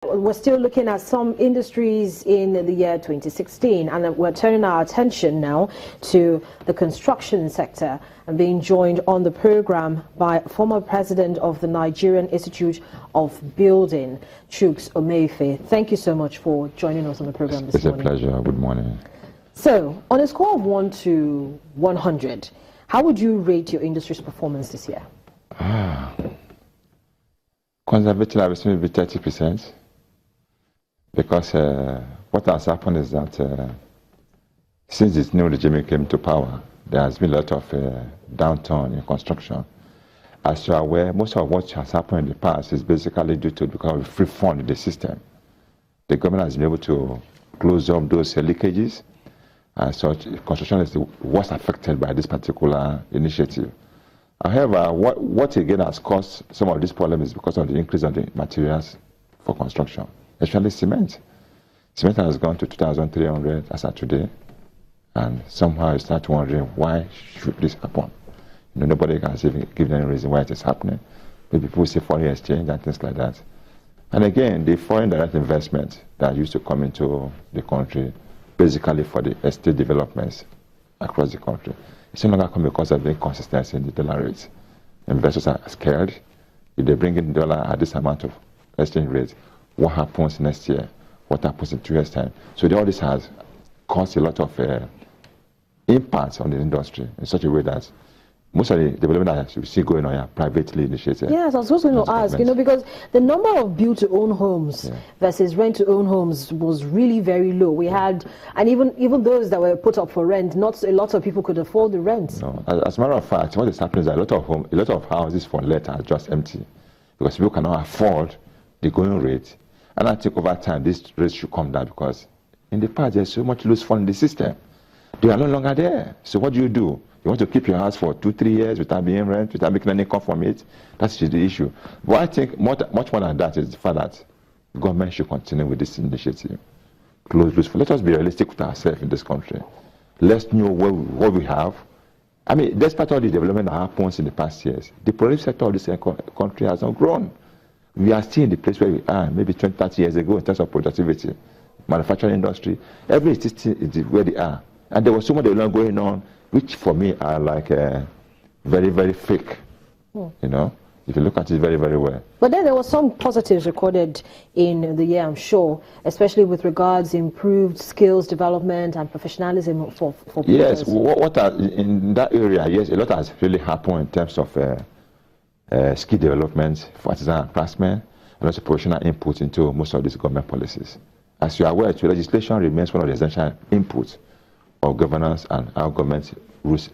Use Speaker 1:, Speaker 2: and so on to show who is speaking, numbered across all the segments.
Speaker 1: We're still looking at some industries in the year 2016, and we're turning our attention now to the construction sector and being joined on the program by former president of the Nigerian Institute of Building, Chuks Omefe. Thank you so much for joining us on the program this morning.
Speaker 2: It's a pleasure. Good morning.
Speaker 1: So, on a score of 1 to 100, how would you rate your industry's performance this year?
Speaker 2: Conservatively, I would say maybe 30%. Because what has happened is that since this new regime came to power, there has been a lot of downturn in construction. As you are aware, most of what has happened in the past is basically due to because of free fund in the system. The government has been able to close up those leakages, and such construction is the worst affected by this particular initiative. However, what again has caused some of this problem is because of the increase of the materials for construction. Especially cement. Cement has gone to 2,300 as of today, and somehow you start wondering why should this happen. You know, nobody can give any reason why it is happening. Maybe people say foreign exchange and things like that. And again, the foreign direct investment that used to come into the country, basically for the estate developments across the country, it's no longer coming because of the inconsistency in the dollar rates. Investors are scared. If they bring in dollar at this amount of exchange rate, what happens next year, what happens in 2 years' time. So all this has caused a lot of impact on the industry in such a way that most of the development that you see going on are privately initiated.
Speaker 1: Yes, I was also going to ask, because the number of build-to-own homes versus rent-to-own homes was really very low. We had, and even those that were put up for rent, not a lot of people could afford the rent.
Speaker 2: No, as a matter of fact, what is happening is that a lot of houses for let are just empty because people cannot afford the going rate. And I think over time, this rate should come down because in the past, there's so much loose fund in the system. They are no longer there. So what do? You want to keep your house for 2-3 years without being rent, without making any income from it? That's the issue. But I think much more than that is the fact that the government should continue with this initiative. Close loose fund. Let us be realistic with ourselves in this country. Let's know what we have. I mean, despite all the development that happens in the past years, the productive sector of this country has not grown. We are still in the place where we are maybe 20-30 years ago in terms of productivity. Manufacturing industry, everything is where they are. And there was so much development going on, which for me are like very, very fake. You know, if you look at it very, very well.
Speaker 1: But then there were some positives recorded in the year, I'm sure, especially with regards improved skills development and professionalism for people.
Speaker 2: Yes, in that area, yes, a lot has really happened in terms of skill development for artisan and craftsmen, and also professional input into most of these government policies. As you are aware, legislation remains one of the essential inputs of governance and how government rules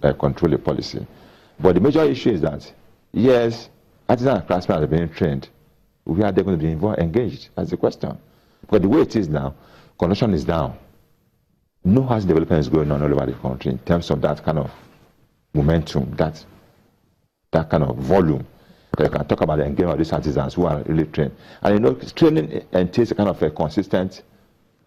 Speaker 2: control the policy. But the major issue is that, yes, artisan and craftsmen are being trained. We are going to be engaged. That's the question. But the way it is now, construction is down. No housing development is going on all over the country in terms of that kind of momentum, that kind of volume. You can talk about the engagement of these artisans who are really trained. And training entails a kind of a consistent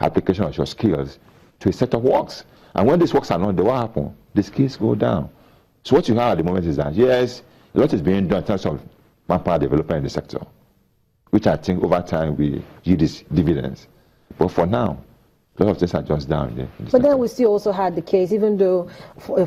Speaker 2: application of your skills to a set of works. And when these works are not there, what happens? The skills go down. So what you have at the moment is that, yes, a lot is being done in terms of manpower development in the sector, which I think over time will yield its dividends. But for now, a lot of things are just down there.
Speaker 1: But then we still also had the case, even though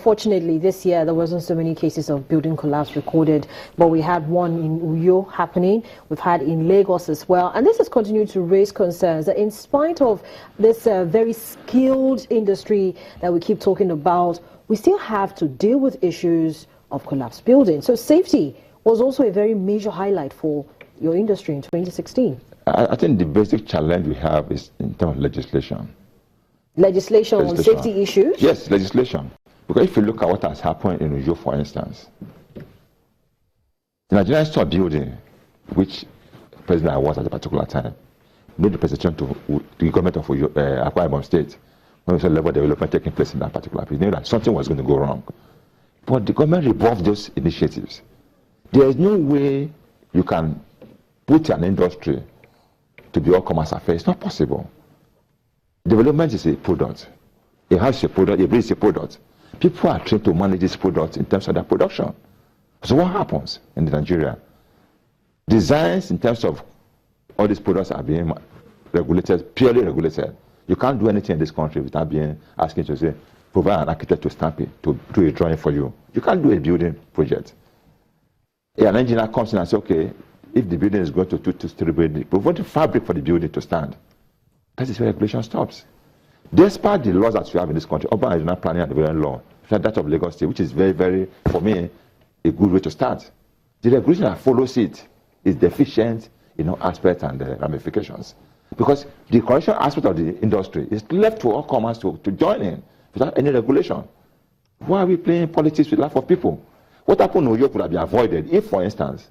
Speaker 1: fortunately this year there wasn't so many cases of building collapse recorded, but we had one in Uyo happening, we've had in Lagos as well, and this has continued to raise concerns that in spite of this very skilled industry that we keep talking about, we still have to deal with issues of collapsed buildings. So safety was also a very major highlight for your industry in 2016.
Speaker 2: I think the basic challenge we have is in terms of legislation.
Speaker 1: Legislation on safety issues?
Speaker 2: Yes, legislation. Because if you look at what has happened in Uyo, for instance, the Nigerian Institute of Building, which President I was at a particular time, made the presentation to the government of Akwa Ibom State when we saw level development taking place in that particular place. They knew that something was going to go wrong. But the government rebuffed those initiatives. There is no way you can put an industry to be all commerce affairs. It's not possible. Development is a product. A house is a product, a bridge is a product. People are trained to manage this product in terms of their production. So what happens in Nigeria? Designs in terms of all these products are being regulated, purely regulated. You can't do anything in this country without being asking to say, provide an architect to stamp it, to do a drawing for you. You can't do a building project. An engineer comes in and says, okay, if the building is going to 2-3 buildings, provide the fabric for the building to stand. That is where regulation stops. Despite the laws that we have in this country, urban regional planning and development law, that of Lagos State, which is very, very, for me, a good way to start. The regulation that follows it is deficient in all aspects and ramifications. Because the commercial aspect of the industry is left to all comers to join in without any regulation. Why are we playing politics with the life of people? What happened in New York would have been avoided if, for instance,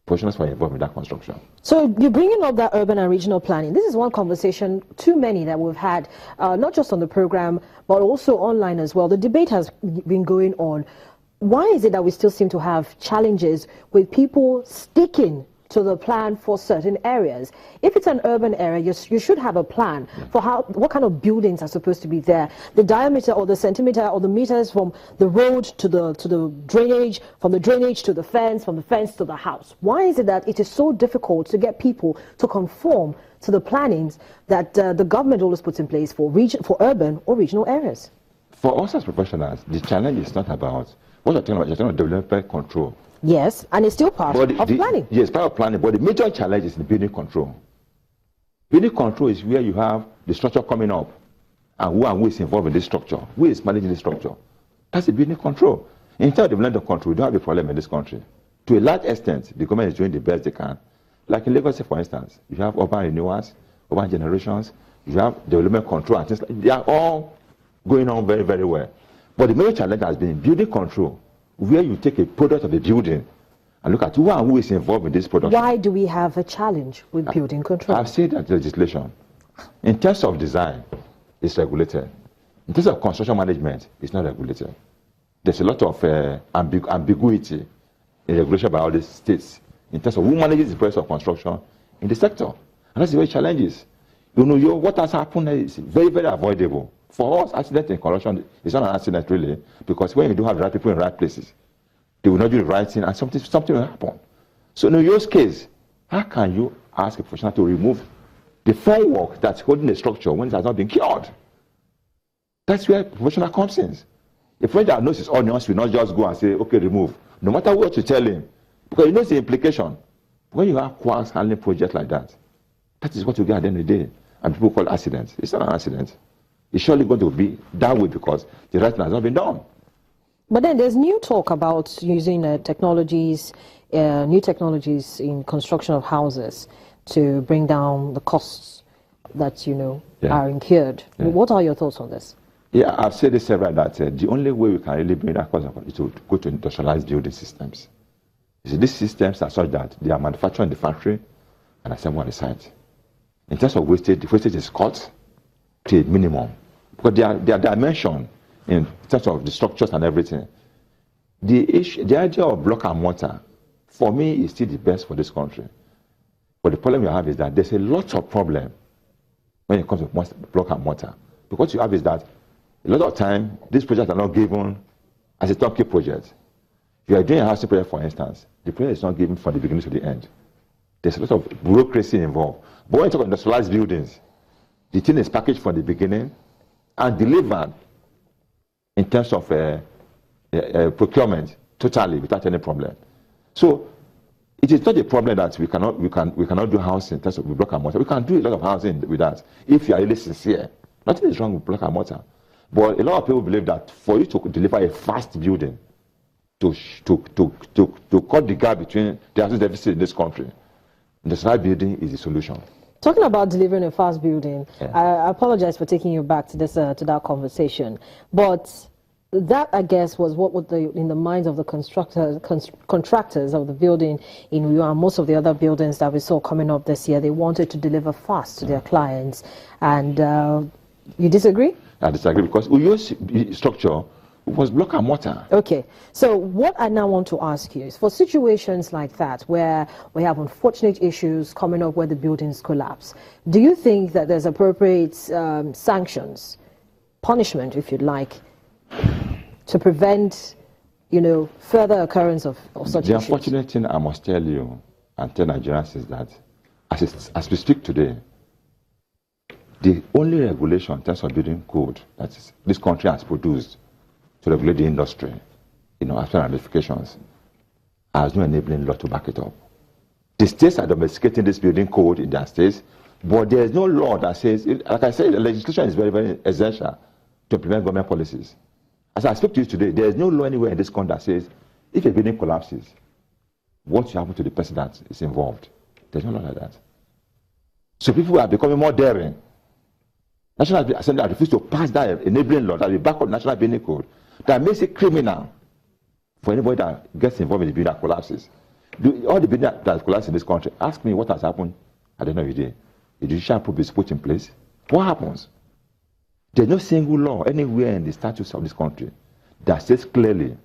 Speaker 2: professionals were involved in that construction.
Speaker 1: So you're bringing up that urban and regional planning. This is one conversation, too many, that we've had, not just on the program, but also online as well. The debate has been going on. Why is it that we still seem to have challenges with people sticking to the plan for certain areas? If it's an urban area, you should have a plan for what kind of buildings are supposed to be there. The diameter or the centimeter or the meters from the road to the drainage, from the drainage to the fence, from the fence to the house. Why is it that it is so difficult to get people to conform to the plannings that the government always puts in place for urban or regional areas?
Speaker 2: For us as professionals, the challenge is not about what you're talking about. You're talking about development control.
Speaker 1: Yes, and it's still part of planning.
Speaker 2: Yes, part of planning, but the major challenge is in building control. Building control is where you have the structure coming up, and who is involved in this structure, who is managing the structure. That's the building control. In terms of development control, we don't have a problem in this country. To a large extent, the government is doing the best they can. Like in Lagos, for instance, you have urban renewals, urban generations, you have development control, and things like that. They are all going on very, very well. But the major challenge has been building control, where you take a product of a building and look at who is involved in this production.
Speaker 1: Why do we have a challenge with building control?
Speaker 2: I've said that legislation, in terms of design, is regulated. In terms of construction management, it's not regulated. There's a lot of ambiguity in regulation by all the states in terms of who manages the process of construction in the sector. And that's the way challenges. You know, what has happened is very, very avoidable. For us, accident in construction is not an accident really, because when you don't have the right people in the right places, they will not do the right thing and something will happen. So in your case, how can you ask a professional to remove the framework that's holding the structure when it has not been cured? That's where professional comes in. A friend that knows his onions will not just go and say, okay, remove. No matter what you tell him, because he knows the implication. When you have quacks handling projects like that, that is what you get at the end of the day. And people call accidents. It's not an accident. It's surely going to be that way because the right thing has not been done.
Speaker 1: But then there's new talk about using new technologies in construction of houses to bring down the costs that, are incurred. Yeah. What are your thoughts on this?
Speaker 2: Yeah, I've said this several times. The only way we can really bring that cost down is to go to industrialized building systems. You see, these systems are such that they are manufactured in the factory and assembled on the site. In terms of wastage, the wastage is cut to a minimum. Because they are dimension in terms of the structures and everything. The idea of block and mortar, for me, is still the best for this country. But the problem you have is that there's a lot of problem when it comes to block and mortar. Because what you have is that a lot of time, these projects are not given as a turnkey project. If you are doing a housing project, for instance, the project is not given from the beginning to the end. There's a lot of bureaucracy involved. But when you talk about industrialized buildings, the thing is packaged from the beginning and delivered in terms of procurement totally without any problem. So it is not a problem that we cannot do housing in terms of block and mortar. We can do a lot of housing with that if you are really sincere. Nothing is wrong with block and mortar. But a lot of people believe that for you to deliver a fast building, to cut the gap between the housing deficit in this country, industrial building is the solution.
Speaker 1: Talking about delivering a fast building, yeah. I apologize for taking you back to this to that conversation, but that, I guess, was what was in the minds of the contractors of the building in Uyo and most of the other buildings that we saw coming up this year. They wanted to deliver fast to their clients, and you disagree?
Speaker 2: I disagree because Uyo's structure was block and mortar.
Speaker 1: Okay, so what I now want to ask you is, for situations like that where we have unfortunate issues coming up where the buildings collapse, do you think that there's appropriate sanctions, punishment if you'd like, to prevent further occurrence of such issues?
Speaker 2: The unfortunate thing I must tell you and tell Nigerians is that as we speak today, the only regulation in terms of building code that this country has produced to regulate the industry, after ramifications, has no enabling law to back it up. The states are domesticating this building code in their states, but there is no law that says, like I said, the legislation is very, very essential to implement government policies. As I speak to you today, there is no law anywhere in this country that says, if a building collapses, what should happen to the person that is involved? There's no law like that. So people are becoming more daring. National Assembly has refused to pass that enabling law that will back up National Building Code that makes it criminal for anybody that gets involved in the building that collapses. All the buildings that collapse in this country, ask me what has happened at the end of the day. The judicial probe is put in place. What happens? There's no single law anywhere in the statutes of this country that says clearly,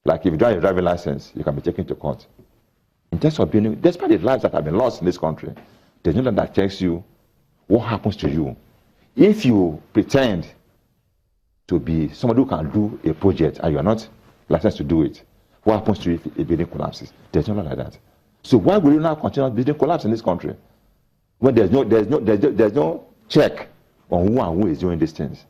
Speaker 2: like if you don't have a driving license, you can be taken to court. In terms of building, despite the lives that have been lost in this country, there's no law that tells you what happens to you if you pretend to be somebody who can do a project and you are not licensed to do it. What happens to you if a building collapses? There's no law like that. So why will you now continue building collapse in this country when there's no check on who and who is doing these things?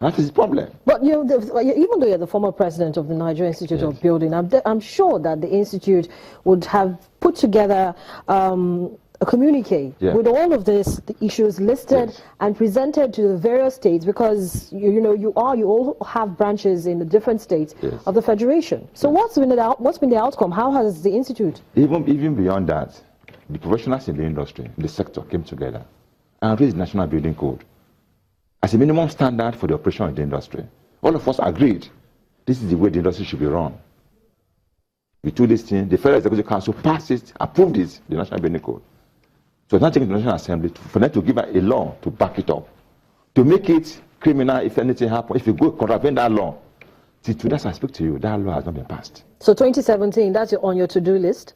Speaker 2: That is the problem. But
Speaker 1: even though you're the former president of the Nigeria Institute of Building, I'm sure that the institute would have put together a communique with all of the issues listed and presented to the various states, because you all have branches in the different states of the federation. So what's been the outcome? How has the institute?
Speaker 2: Even beyond that, the professionals in the industry, the sector came together and raised the National Building Code as a minimum standard for the operation of the industry. All of us agreed this is the way the industry should be run. We took this thing, the Federal Executive Council passed it, approved it, the National Building Code. So it's not taken to the National Assembly for them to give a law to back it up, to make it criminal if anything happens. If you go contravene that law, see, today as I speak to you, that law has not been passed.
Speaker 1: So 2017, that's on your to-do list?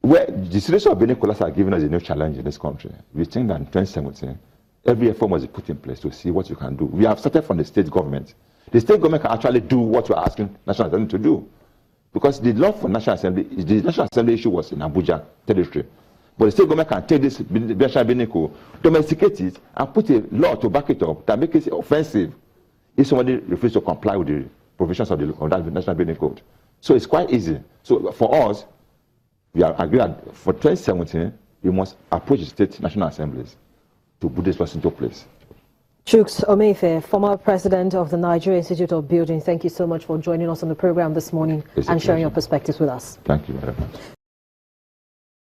Speaker 2: Well, the situation of building collapse are giving us a new challenge in this country. We think that in 2017, every effort must be put in place to see what you can do. We have started from the state government. The state government can actually do what we're asking National Assembly to do. Because the law for National Assembly, the National Assembly issue was in Abuja territory. But the state government can take this National Building Code, domesticate it, and put a law to back it up that makes it offensive if somebody refuses to comply with the provisions of that National Building Code. So it's quite easy. So for us, we are agreed that for 2017, we must approach the state national assemblies to put this process into place.
Speaker 1: Chuks Omefe, former president of the Nigeria Institute of Building, thank you so much for joining us on the program this morning and sharing your perspectives with us.
Speaker 2: Thank you very much.